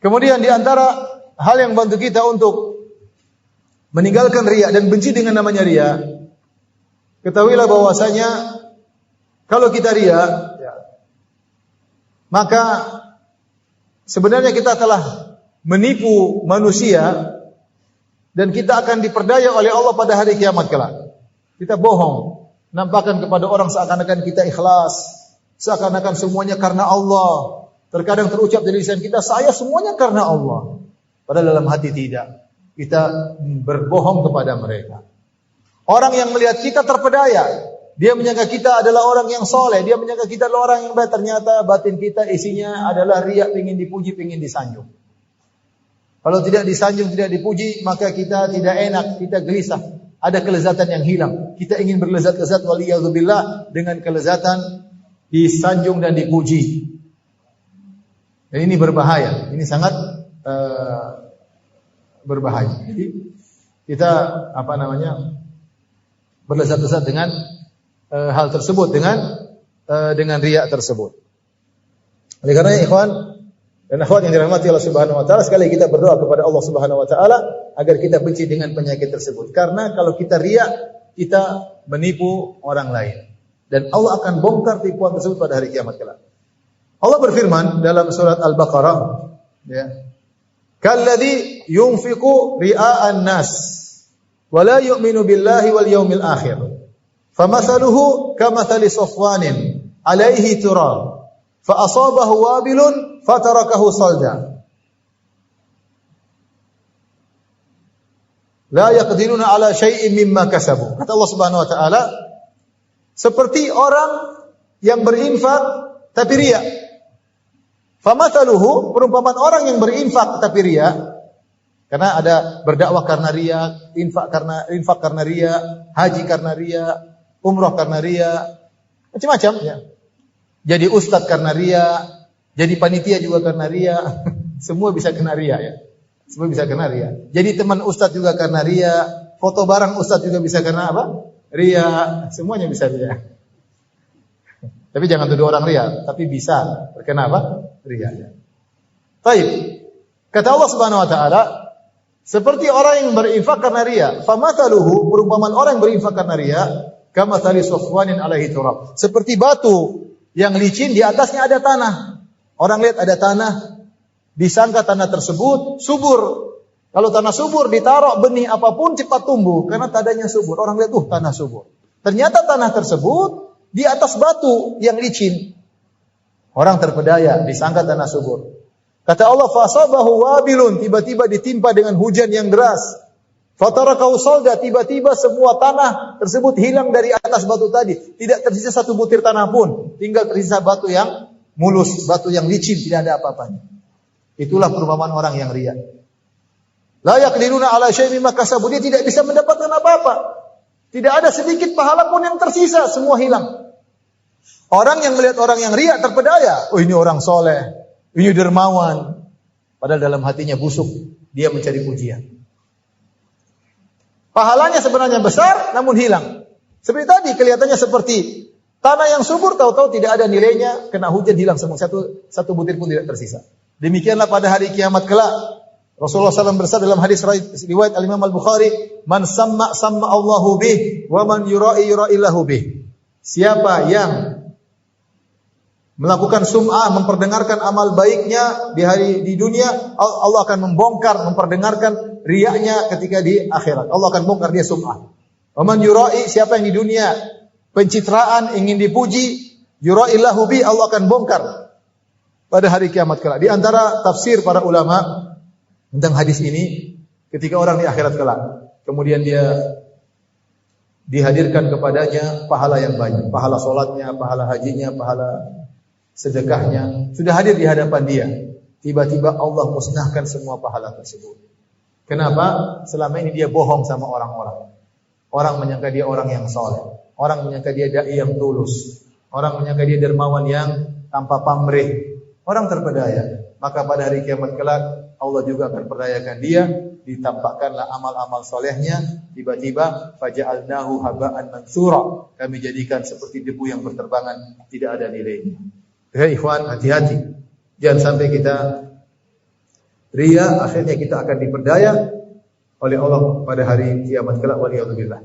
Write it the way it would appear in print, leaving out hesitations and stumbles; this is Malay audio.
Kemudian di antara hal yang bantu kita untuk meninggalkan riya dan benci dengan namanya riya, ketahuilah bahwasanya kalau kita riya, maka sebenarnya kita telah menipu manusia dan kita akan diperdaya oleh Allah pada hari kiamat kelak. Kita bohong, nampakkan kepada orang seakan-akan kita ikhlas, seakan-akan semuanya karena Allah. Terkadang terucap dari lisan kita, saya semuanya karena Allah. Padahal dalam hati tidak. Kita berbohong kepada mereka. Orang yang melihat kita terpedaya, dia menyangka kita adalah orang yang soleh, dia menyangka kita adalah orang yang baik. Ternyata batin kita isinya adalah riya, ingin dipuji, ingin disanjung. Kalau tidak disanjung, tidak dipuji, maka kita tidak enak, kita gelisah. Ada kelezatan yang hilang. Kita ingin berlezat-lezat waliyadzubillah dengan kelezatan disanjung dan dipuji. Dan ini berbahaya. Ini sangat berbahaya. Jadi kita berlezat-lezat dengan hal tersebut, dengan riya tersebut. Oleh karena ikhwan dan akhwat yang dirahmati Allah Subhanahu wa taala, sekali kita berdoa kepada Allah Subhanahu wa taala agar kita benci dengan penyakit tersebut. Karena kalau kita riya, kita menipu orang lain dan Allah akan bongkar tipuan tersebut pada hari kiamat kelak. Allah berfirman dalam surat Al-Baqarah, ya. Kalladzi yunfiqu ria'an nas wa la yu'minu billahi wal yawmil akhir. Famathaluhu kamathali safwanin 'alaihi turab fa asabahu wabilun fatarakahu salda. La yaqdiruna 'ala syai'in mimma kasabu. Kata Allah Subhanahu wa taala, seperti orang yang berinfak tapi riya. Famathaluhu, perumpamaan orang yang berinfak tapi riya. Karena ada berdakwah karena riya, infak karena riya, haji karena riya, umrah karena riya, macam-macam ya. Jadi ustaz karena riya, jadi panitia juga karena riya. Semua bisa kena riya ya. Semua bisa kena riya. Jadi teman ustaz juga karena riya, foto barang ustaz juga bisa kena apa? Riya, semuanya bisa riya. Tapi jangan tuduh orang riya, tapi bisa terkena apa? Riya. Baik. Kata Allah Subhanahu wa taala, seperti orang yang berinfak karena riya, famathaluhu, perumpamaan orang yang berinfak karena riya, kamathali safwanin 'alaihi turab. Seperti batu yang licin di atasnya ada tanah. Orang lihat ada tanah, disangka tanah tersebut subur. Kalau tanah subur ditaruh benih apapun cepat tumbuh karena tandanya subur. Orang lihat tanah subur. Ternyata tanah tersebut di atas batu yang licin. Orang terpedaya, disangka tanah subur. Kata Allah, fasabahu wabilun, tiba-tiba ditimpa dengan hujan yang deras. Fatarakahu salda, tiba-tiba semua tanah tersebut hilang dari atas batu tadi. Tidak tersisa satu butir tanah pun. Tinggal tersisa batu yang mulus, batu yang licin, tidak ada apa-apanya. Itulah perumpamaan orang yang riya. La yaqdiruna 'ala syai'in mimma kasabu, dia tidak bisa mendapatkan apa-apa. Tidak ada sedikit pahala pun yang tersisa, semua hilang. Orang yang melihat orang yang riya terpedaya, ini orang soleh, ini dermawan. Padahal dalam hatinya busuk, dia mencari pujian. Pahalanya sebenarnya besar, namun hilang. Seperti tadi, kelihatannya seperti tanah yang subur, tahu-tahu tidak ada nilainya, kena hujan hilang semua, satu butir pun tidak tersisa. Demikianlah pada hari kiamat kelak. Rasulullah SAW bersabda dalam hadis riwayat Al-Imam Al-Bukhari, "Man samma Allahu bih, wa man yura'i yura'illahu bih." Siapa yang melakukan sum'ah, memperdengarkan amal baiknya di dunia, Allah akan membongkar, memperdengarkan riyanya ketika di akhirat. Allah akan bongkar dia sum'ah. Wa man yura'i, siapa yang di dunia pencitraan, ingin dipuji, yura'illahu bih, Allah akan bongkar pada hari kiamat kelak. Di antara tafsir para ulama tentang hadis ini, ketika orang di akhirat kelak, kemudian dia dihadirkan kepadanya pahala yang banyak, pahala solatnya, pahala hajinya, pahala sedekahnya, sudah hadir di hadapan dia. Tiba-tiba Allah musnahkan semua pahala tersebut. Kenapa? Selama ini dia bohong sama orang-orang. Orang menyangka dia orang yang soleh, orang menyangka dia dai yang tulus, orang menyangka dia dermawan yang tanpa pamrih, orang terpedaya. Maka pada hari kiamat kelak Allah juga akan perdayakan dia, ditampakkanlah amal-amal solehnya, tiba-tiba faja'alnahu haba'an mansura, kami jadikan seperti debu yang berterbangan, tidak ada nilainya. Hei ikhwan, hati-hati, jangan sampai kita Ria, akhirnya kita akan diperdaya oleh Allah pada hari kiamat kelak. Waliyadzubillah.